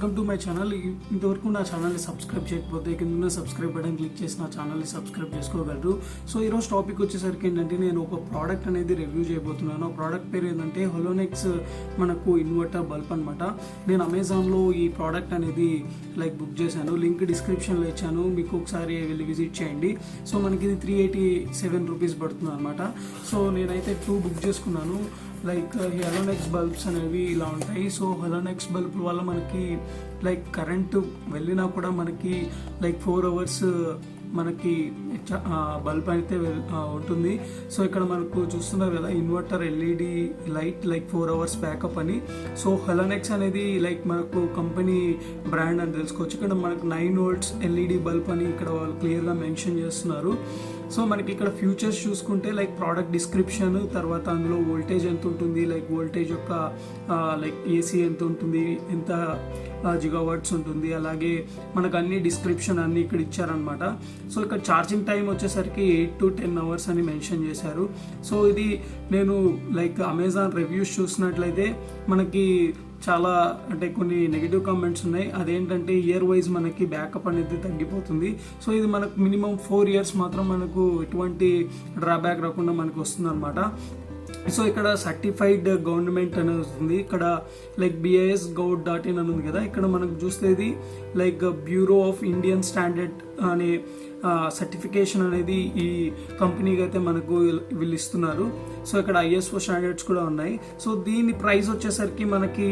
Welcome to my channel. ఇంతవరకు నా ఛానల్ని సబ్స్క్రైబ్ చేయకపోతే కింద సబ్స్క్రైబ్ బటన్ క్లిక్ చేసి నా ఛానల్ని సబ్స్క్రైబ్ చేసుకోగలరు. సో ఈరోజు టాపిక్ వచ్చేసరికి ఏంటంటే నేను ఒక ప్రోడక్ట్ అనేది రివ్యూ చేయబోతున్నాను. ఆ ప్రోడక్ట్ పేరు ఏంటంటే హోలోనిక్స్ మనకు ఇన్వర్టర్ బల్బ్ అనమాట. నేను అమెజాన్లో ఈ ప్రోడక్ట్ అనేది బుక్ చేశాను. లింక్ డిస్క్రిప్షన్లో ఇచ్చాను, మీకు ఒకసారి వెళ్ళి విజిట్ చేయండి. సో మనకి ఇది 387 రూపీస్ పడుతుంది అనమాట. సో నేనైతే 2 బుక్ చేసుకున్నాను. ఈ హోలోనిక్స్ బల్బ్స్ అనేవి ఇలా ఉంటాయి. సో హోలోనిక్స్ బల్బ్ వల్ల మనకి కరెంటు వెళ్ళినా కూడా మనకి 4 అవర్స్ మనకి బల్బ్ అయితే ఉంటుంది. సో ఇక్కడ మనకు చూస్తున్నారు కదా, inverter LED light 4 hours backup అని. సో హోలోనిక్స్ అనేది మనకు కంపెనీ బ్రాండ్ అని తెలుసుకోవచ్చు. ఇక్కడ మనకు 9 volts ఎల్ఈడి బల్బ్ అని ఇక్కడ వాళ్ళు క్లియర్గా మెన్షన్ చేస్తున్నారు. సో మనకి ఇక్కడ ఫ్యూచర్స్ చూసుకుంటే ప్రోడక్ట్ డిస్క్రిప్షన్, తర్వాత అందులో వోల్టేజ్ ఎంత ఉంటుంది, వోల్టేజ్ యొక్క ఏసీ ఎంత ఉంటుంది, ఎంత జిగావాట్స్ ఉంటుంది, అలాగే మనకు అన్ని డిస్క్రిప్షన్ అన్ని ఇక్కడ ఇచ్చారనమాట. సో ఇక్కడ ఛార్జింగ్ టైం వచ్చేసరికి 8 to 10 hours అని మెన్షన్ చేశారు. సో ఇది నేను అమెజాన్ రివ్యూస్ చూసినట్లయితే మనకి చాలా కొన్ని నెగిటివ్ కామెంట్స్ ఉన్నాయి. అదేంటంటే ఇయర్ వైజ్ మనకి బ్యాకప్ అనేది తగ్గిపోతుంది. సో ఇది మనకు మినిమం 4 years మాత్రం మనకు ఎటువంటి డ్రాబ్యాక్ రాకుండా మనకు వస్తుంది అనమాట. సో ఇక్కడ సర్టిఫైడ్ గవర్నమెంట్ అనేది వస్తుంది. ఇక్కడ BIS.gov.in అని ఉంది కదా, ఇక్కడ మనకు చూస్తే ఇది బ్యూరో ఆఫ్ ఇండియన్ స్టాండర్డ్ అనే సర్టిఫికేషన్ అనేది ఈ కంపెనీకి అయితే మనకు వీళ్ళు ఇస్తున్నారు. సో ఇక్కడ ISO స్టాండర్డ్స్ కూడా ఉన్నాయి. సో దీని ప్రైస్ వచ్చేసరికి మనకి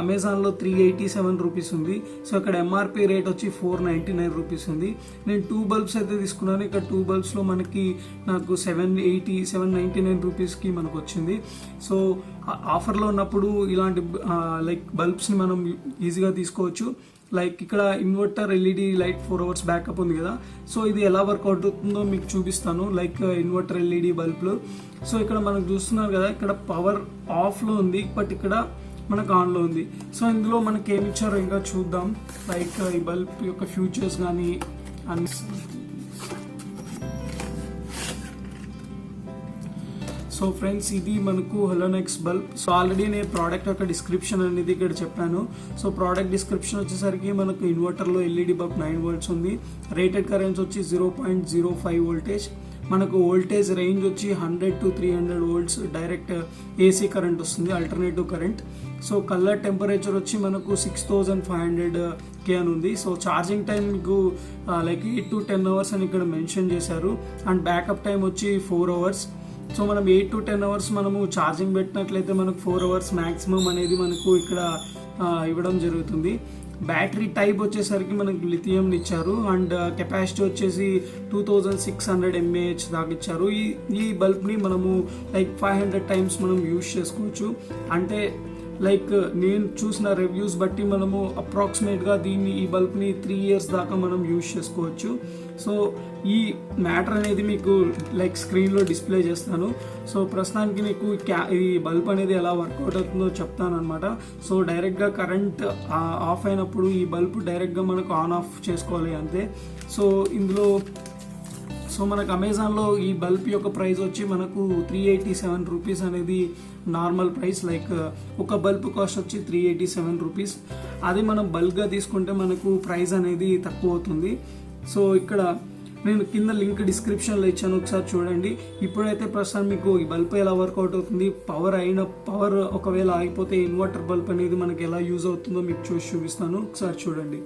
అమెజాన్లో 387 రూపీస్ ఉంది. సో ఇక్కడ MRP రేట్ వచ్చి 499 రూపీస్ ఉంది. నేను 2 బల్బ్స్ అయితే తీసుకున్నాను. ఇక్కడ 2 బల్బ్స్లో మనకి నాకు 799 రూపీస్కి మనకు వచ్చింది. సో ఆఫర్లో ఉన్నప్పుడు ఇలాంటి బల్బ్స్ని మనం ఈజీగా తీసుకోవచ్చు. ఇక్కడ inverter LED light 4 hours backup ఉంది కదా, సో ఇది ఎలా వర్కౌట్ అవుతుందో మీకు చూపిస్తాను. Inverter LED బల్బ్లు. సో ఇక్కడ మనకు చూస్తున్నారు కదా, ఇక్కడ పవర్ ఆఫ్లో ఉంది, బట్ ఇక్కడ మనకు ఆన్లో ఉంది. సో ఇందులో మనకి ఏమి ఇచ్చారో ఇంకా చూద్దాం. ఈ బల్బ్ యొక్క ఫ్యూచర్స్ కానీ అన్ని. సో ఫ్రెండ్స్, ఇది మనకు హోలోనిక్స్ బల్బ్. సో ఆల్రెడీ నేను ప్రోడక్ట్ యొక్క డిస్క్రిప్షన్ అనేది ఇక్కడ చెప్పాను. సో ప్రోడక్ట్ డిస్క్రిప్షన్ వచ్చేసరికి మనకు ఇన్వర్టర్లో ఎల్ఈడి బల్బ్ 9 volts ఉంది. రేటెడ్ కరెంట్స్ వచ్చి 0.05 వోల్టేజ్. మనకు వోల్టేజ్ రేంజ్ వచ్చి 100 to 300 volts direct AC current వస్తుంది, alternative current. So colour temperature వచ్చి మనకు 6500 K అని ఉంది. సో ఛార్జింగ్ టైం మీకు 8 to 10 hours అని ఇక్కడ మెన్షన్ చేశారు. అండ్ బ్యాకప్ టైం వచ్చి 4 hours. సో మనం 8 to 10 hours మనము ఛార్జింగ్ పెట్టినట్లయితే మనకు 4 hours మ్యాక్సిమం అనేది మనకు ఇక్కడ ఇవ్వడం జరుగుతుంది. బ్యాటరీ టైప్ వచ్చేసరికి మనకు లిథియం ఇచ్చారు. అండ్ కెపాసిటీ వచ్చేసి 2600 mAh దాకా ఇచ్చారు. ఈ బల్బ్ని మనము 500 times మనం యూజ్ చేసుకోవచ్చు. అంటే నేను చూసిన రివ్యూస్ బట్టి మనము అప్రాక్సిమేట్గా ఈ బల్బ్ని 3 years దాకా మనం యూజ్ చేసుకోవచ్చు. సో ఈ మ్యాటర్ అనేది మీకు స్క్రీన్లో డిస్ప్లే చేస్తాను. సో ప్రస్తుతానికి మీకు ఈ బల్బ్ అనేది ఎలా వర్కౌట్ అవుతుందో చెప్తాను అనమాట. సో డైరెక్ట్గా కరెంట్ ఆఫ్ అయినప్పుడు ఈ బల్బ్ డైరెక్ట్గా మనకు ఆన్ ఆఫ్ చేసుకోవాలి అంతే. సో మనకు అమెజాన్లో ఈ బల్బ్ యొక్క ప్రైస్ వచ్చి మనకు 387 రూపీస్ అనేది నార్మల్ ప్రైస్. ఒక బల్బ్ కాస్ట్ వచ్చి 387 రూపీస్. అది మనం బల్క్గా తీసుకుంటే మనకు ప్రైస్ అనేది తక్కువ అవుతుంది. సో ఇక్కడ నేను కింద లింక్ డిస్క్రిప్షన్లో ఇచ్చాను, ఒకసారి చూడండి. ఇప్పుడైతే ప్రస్తుతం మీకు ఈ బల్బ్ ఎలా వర్కౌట్ అవుతుంది, పవర్ ఒకవేళ ఆగిపోతే ఇన్వర్టర్ బల్బ్ అనేది మనకి ఎలా యూజ్ అవుతుందో మీకు చూపిస్తాను, ఒకసారి చూడండి.